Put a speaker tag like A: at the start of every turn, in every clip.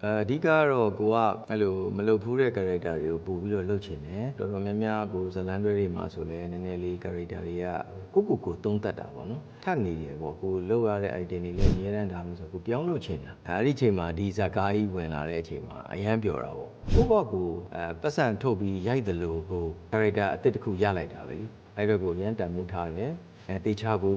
A: အဓိကတော့ကိုကအဲ့လိုမလုပ်ဘူးတဲ့ character တွေကိုပို့ပြီးတော့လုပ်ချင်တယ်တော်တော်များများကိုဇလန်းတွဲတွေမှာဆိုလဲနည်းနည်းလေး character တွေကကိုသုံးတတ်တာပေါ့နော်ထပ်နေတယ်ပေါ့ကိုလောက်ရတဲ့ item တွေလည်းအများတန်းဒါမျိုးဆိုကိုပြောင်းလို့ချင်တာအဲ့ဒီအချိန်မှာဒီဇာကားကြီးဝင်လာတဲ့အချိန်မှာအရန်ပြောတာပေါ့ကိုပတ်စံထုတ်ပြီးရိုက်တယ်လို့ကို character အသစ်တစ်ခုရလိုက်တာပဲအဲ့တော့ကိုအရန်တန်ဖိုးထားတယ်တေချာကို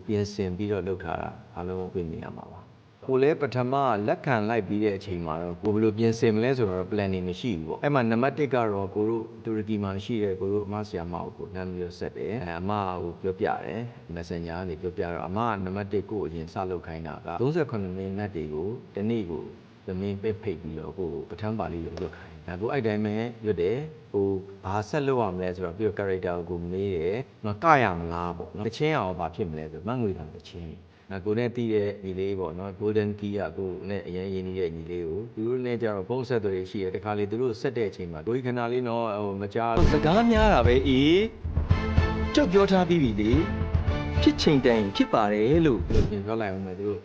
A: ပြင်ဆင်ပြီးတော့လုပ်ထားတာအားလုံးပြင်နေရမှာပါကိုလည်းပထမလက်ခံလိုက်ပြီးတဲ့အချိန်မှာတော့ကိုဘယ်လိုပြင်ဆင်မလဲဆိုတော့ planning မရှိဘူးပေါ့အဲ့မှာနံပါတ်1ကတော့ကိုတို့တူရကီမှာရှိတဲ့ကိုတို့အမဆရာမကိုလမ်းပြီးတော့ဆက်တယ်အမကိုပြောပြတယ် messenger ကနေပြောပြတော့အမကနံပါတ်1ကိုအရင်စလုပ်ခိုင်းတာက38မိနစ်တွေကိုတနေ့ကိုသမင်းပိတ်ပြီးတော့ကိုပထမပါဠိလိုလုပ်ခိုင်းဒါကိုအဲ့တိုင်းပဲရွတ်တယ်ကိုဘာဆက်လုပ်ရမလဲဆိုတော့ပြီးတော့ character ကိုမေးတယ်ကရမလားပေါ့နော်တချင်းအောင်ဘာဖြစ်မလဲဆိုမန့်ငွေတောင်တချင်းကိုနဲ့တီးတဲ့ညီလေးပေါ့နော် golden key ကကိုနဲ့အရင်ရင်းနေတဲ့ညီလေးကိုသူတို့နဲ့ကြတော့ဖုန်းဆက်တွေရှိတယ်တခါလေသူတို့ဆက်တဲ့အချိန်မှာကိုကြီးခဏလေးတော့မကြားစကားများတာပဲအေးကြောက်ပြောထားပြီးပြီလေဖြစ်ချိန်တိုင်ဖြစ်ပါတယ်လို့ပြန်ပြောလိုက်အောင်မယ်သူတို့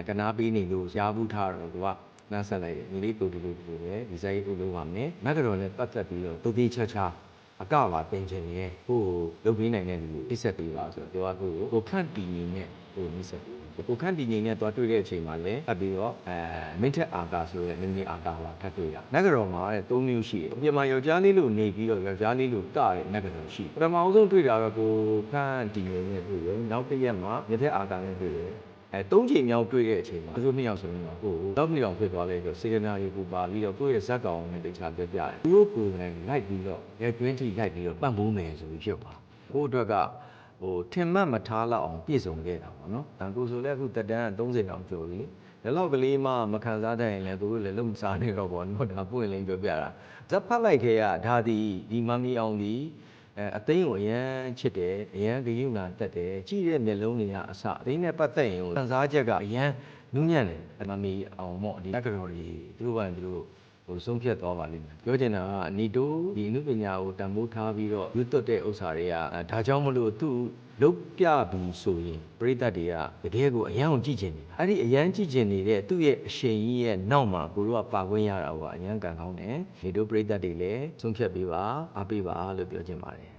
A: ကနားပေးနေလို့ရားဘူးထားတော့သူကနှမ်းဆက်လိုက်တယ်ညီလေးတို့ပဲဒီစားရေးကိုလုပ်ပါမယ်မက်ကတော့လည်းပတ်သက်ပြီးတော့တူတီချာချာအကပါပင်ချင်ရဲ့ကိုလုပ်ပေးနိုင်တဲ့လူကိုပြစ်ဆက်ပေးပါဆိုတော့သူကကိုခန့်တီနေနဲ့ကိုမိတ်ဆက်ကိုခန့်တီငိန်နဲ့သွားတွေ့တဲ့အချိန်မှာလည်းအပ်ပြီးတော့မင်းထက်အာကာဆိုတဲ့နင်းနေအာကာပါထပ်တွေ့ရနဂရောမှာ3မျိုးရှိတယ်ပြင်မှာယောက်ျားလေးလို့နေပြီးတော့ယောက်ျားလေးလို့ကတဲ့နဂရောရှိပထမအောင်ဆုံးတွေ့တာတော့ကိုခန့်တီငိန်နဲ့တွေ့တယ်နောက်တစ်ရက်မှာမင်းထက်အာကာနဲ့တွေ့တယ်3ချိန်မြောက်တွေ့တဲ့အချိန်မှာသူတို့2ယောက်ဆိုရင်တော့ကိုတော့2ယောက်ဖြစ်သွားတယ်ဆိုစေတနာရီကိုပါပြီးတော့ကိုယ့်ရဲ့ဇက်ကောင်နဲ့တိတ်ချပြပြတယ်သူတို့ကိုယ်တိုင်လိုက်ပြီးတော့ရဲတွင်းထိလိုက်ပြီးတော့ပတ်မိုးမယ်ဆိုပြီးဖြစ်သွားကိုအတွက်ကထင်မှတ်မထားလောက်အောင်ပြည့်စုံခဲ့တာပေါ့နော်။ဒါကိုဆိုလည်းအခုတက်တန်း30တောင်ကျော်ပြီ။ဒီလောက်ကလေးမှမခံစားတတ်ရင်လည်းသူတို့လည်းလုံစားနေတော့ပေါ့နော်။ဒါပွင့်လင်းပြောပြတာ။ဇက်ဖတ်လိုက်ခဲ့ရဒါဒီမမီအောင်ဒီအသိန်းကိုအရန်ချစ်တယ်အရန်ဂရုဏာတက်တယ်ကြည့်တဲ့မျက်လုံးတွေကအစအသိန်းနဲ့ပတ်သက်ရင်ခံစားချက်ကအရန်နူးညံ့တယ်မမီအောင်ပေါ့ဒီတက်ကတော်ကြီးသူတို့ဘာသူတို့ဆုံးဖြတ်သွားပါလိမ့်မယ်ပြောချင်တာကအနီတိုးဒီအမှုပညာကိုတန်ဖိုးထားပြီးတော့ရွတ်သွတ်တဲ့ဥစ္စာတွေကဒါကြောင့်မလို့သူ့လုတ်ပြပြီးဆိုရင်ပရိသတ်တွေကတကယ်ကိုအရန်ကိုကြည့်ချင်တယ်အဲ့ဒီအရန်ကြည့်ချင်နေတဲ့သူ့ရဲ့အရှိန်ကြီးရဲ့နောက်မှာကိုတို့ကပါခွင့်ရတာကအရန်ကန်ကောင်းတယ်ဒီတို့ပရိသတ်တွေလည်းဆုံးဖြတ်ပေးပါအားပေးပါလို့ပြောချင်ပါတယ်